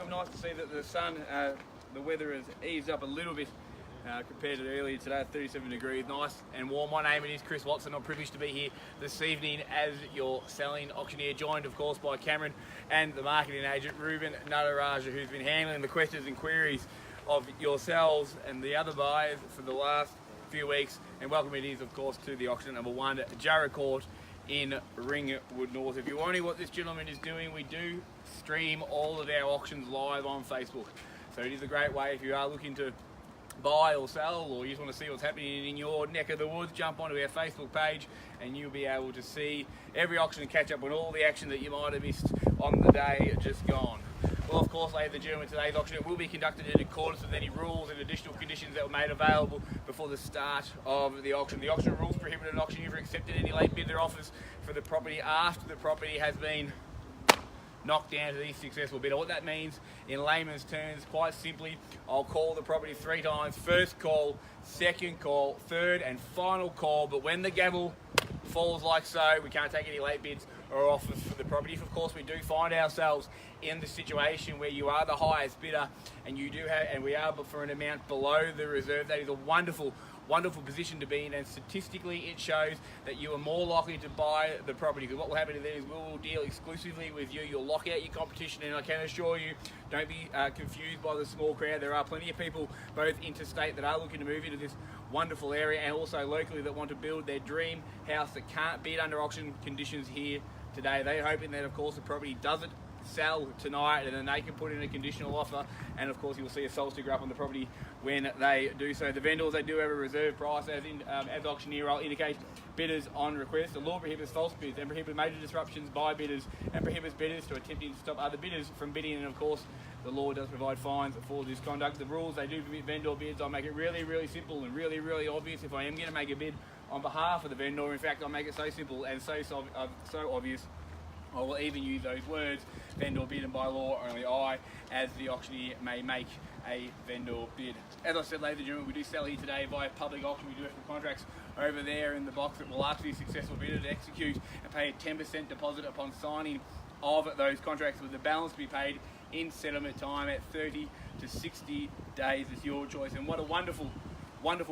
nice to see that the sun, the weather has eased up a little bit compared to earlier today. 37 degrees, nice and warm. My name is Chris Watson. I'm privileged to be here this evening as your selling auctioneer, joined of course by Cameron and the marketing agent Ruben Nataraja, who's been handling the questions and queries of yourselves and the other buyers for the last few weeks. And welcome it is of course to the auction number 1 at Jarrah Court in Ringwood North. If you're wondering what this gentleman is doing, we do stream all of our auctions live on Facebook. So it is a great way if you are looking to buy or sell, or you just want to see what's happening in your neck of the woods, jump onto our Facebook page and you'll be able to see every auction and catch up on all the action that you might have missed on the day just gone. Well, of course, ladies and gentlemen, today's auction will be conducted in accordance with any rules and additional conditions that were made available before the start of the auction. The auction rules prohibit an auctioneer from accepting any late bidder offers for the property after the property has been knocked down to the successful bidder. What that means in layman's terms, quite simply, I'll call the property 3 times. First call, second call, third and final call, but when the gavel falls like so, we can't take any late bids or offers for the property. If of course we do find ourselves in the situation where you are the highest bidder and you do have, and we are for an amount below the reserve, that is a wonderful position to be in, and statistically it shows that you are more likely to buy the property, because what will happen then is we will deal exclusively with you. You'll lock out your competition, and I can assure you, don't be confused by the small crowd. There are plenty of people both interstate that are looking to move into this wonderful area and also locally that want to build their dream house that can't bid under auction conditions here today. They're hoping that of course the property doesn't sell tonight and then they can put in a conditional offer, and of course you'll see a sold sticker up on the property when they do so. The vendors, they do have a reserve price, as auctioneer I'll indicate bidders on request. The law prohibits false bids and prohibits major disruptions by bidders and prohibits bidders to attempting to stop other bidders from bidding, and of course the law does provide fines for this conduct. The rules, they do permit vendor bids. I'll make it really simple and really obvious if I am going to make a bid on behalf of the vendor. In fact, I'll make it so simple and so obvious I will even use those words: vendor bid, and by law only I, as the auctioneer, may make a vendor bid. As I said, ladies and gentlemen, we do sell here today via public auction. We do have some contracts over there in the box that will ask the successful bidder to execute and pay a 10% deposit upon signing of those contracts, with the balance to be paid in settlement time at 30 to 60 days. It's your choice. And what a wonderful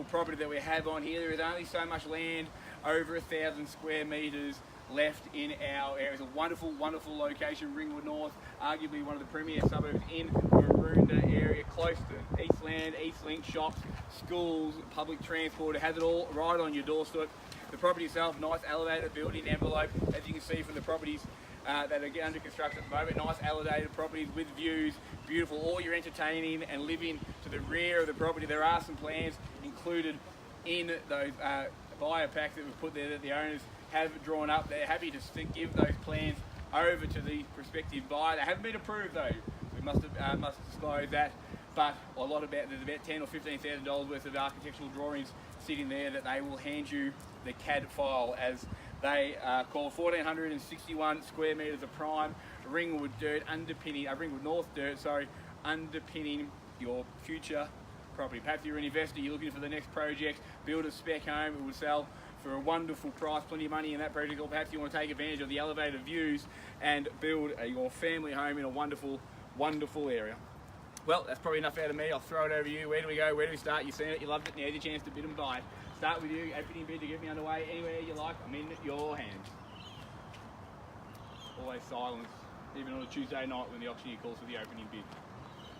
property that we have on here. There is only so much land, over 1,000 square metres left in our area. It's a wonderful location. Ringwood North, arguably one of the premier suburbs in Maroondah area, close to Eastland, Eastlink, shops, schools, public transport. It has it all right on your doorstep. The property itself, nice elevated building envelope, as you can see from the properties that are under construction at the moment. Nice elevated properties with views, beautiful. All your entertaining and living to the rear of the property. There are some plans included in those buyer packs that we've put there that the owners have drawn up. They're happy to give those plans over to the prospective buyer. They haven't been approved though. We must disclose that. But there's about $10,000 or $15,000 worth of architectural drawings sitting there that they will hand you the CAD file, as they call 1,461 square metres of prime Ringwood dirt Ringwood North dirt, underpinning your future property. Perhaps you're an investor, you're looking for the next project, build a spec home, it will sell for a wonderful price, plenty of money in that project, or perhaps you want to take advantage of the elevated views and build your family home in a wonderful area. Well, that's probably enough out of me. I'll throw it over to you. Where do we go? Where do we start? You've seen it, you loved it, now's your chance to bid and buy it. Start with you, opening bid to get me underway, anywhere you like, I'm in your hands. Always silence, even on a Tuesday night when the auctioneer calls for the opening bid.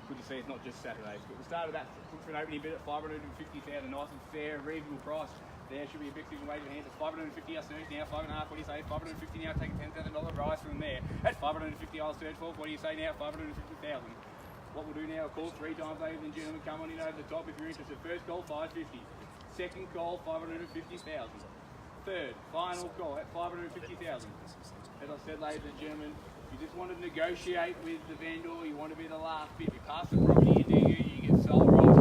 Good to see it's not just Saturdays. But we'll start with that. Look for an opening bid at $550,000, nice and fair, reasonable price. There should be a big single wave of hands. It's $550 I search now, 5.5, what do you say? $550 now, take a $10,000 rise from there. At $550 I'll search for, what do you say now? $550,000. What we'll do now, of course, 3 times, ladies and gentlemen, come on in over the top if you're interested. First call, $550. Second call, $550,000. Third, final call at $550,000. As I said, ladies and gentlemen, you just want to negotiate with the vendor, you want to be the last bid. We pass the property into you get sold rights,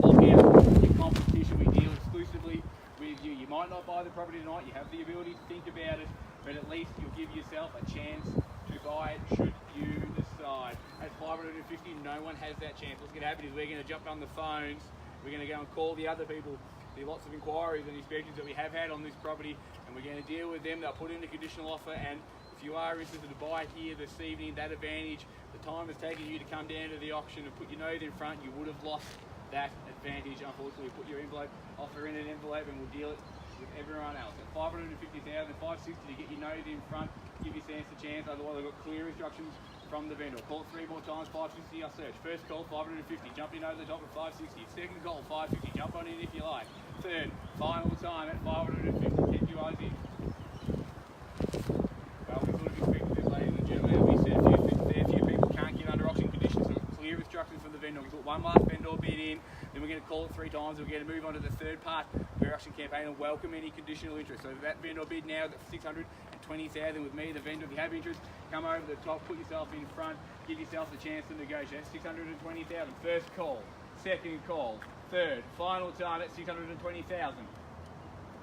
lock out your competition. We deal exclusively with you. You might not buy the property tonight, you have the ability to think about it, but at least you'll give yourself a chance to buy it should you decide. At $550, no one has that chance. What's going to happen is we're going to jump on the phones, we're going to go and call the other people. There are lots of inquiries and inspections that we have had on this property, and we're going to deal with them. They'll put in a conditional offer, and if you are interested to buy here this evening, that advantage the time it's taken you to come down to the auction and put your nose in front, you would have lost that advantage. Unfortunately, put your offer in an envelope and we'll deal it with everyone else. At 550,000, 560 to get your nose in front, give your stance a chance, otherwise I've got clear instructions from the vendor. Call it 3 more times, 560 I'll search. First call, 550, jump in over the top at 560. Second call, 550, jump on in if you like. Third, final time at 550, keep your eyes in. Well, we sort of expected this, ladies and gentlemen. We said a few people can't get under auction conditions, so clear instructions from the vendor. We've got one last vendor bid in, then we're going to call it 3 times. We're going to move on to the third part of our auction campaign and welcome any conditional interest. So that vendor bid now is at 620,000 with me, the vendor. If you have interest, come over the top, put yourself in front, give yourself a chance to negotiate. 620,000. First call, second call, third, final time at 620,000.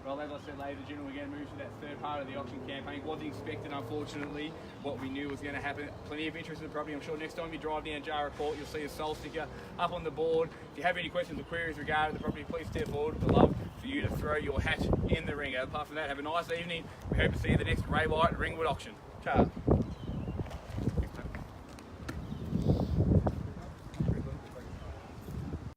Well, as I said, ladies and gentlemen, we're going to move to that third part of the auction campaign. Wasn't expected, unfortunately, what we knew was going to happen. Plenty of interest in the property. I'm sure next time you drive down Jarrah Court, you'll see a sold sticker up on the board. If you have any questions or queries regarding the property, please step forward. We'd love for you to throw your hat in the ring. Apart from that, have a nice evening. We hope to see you at the next Ringwood auction. Ciao.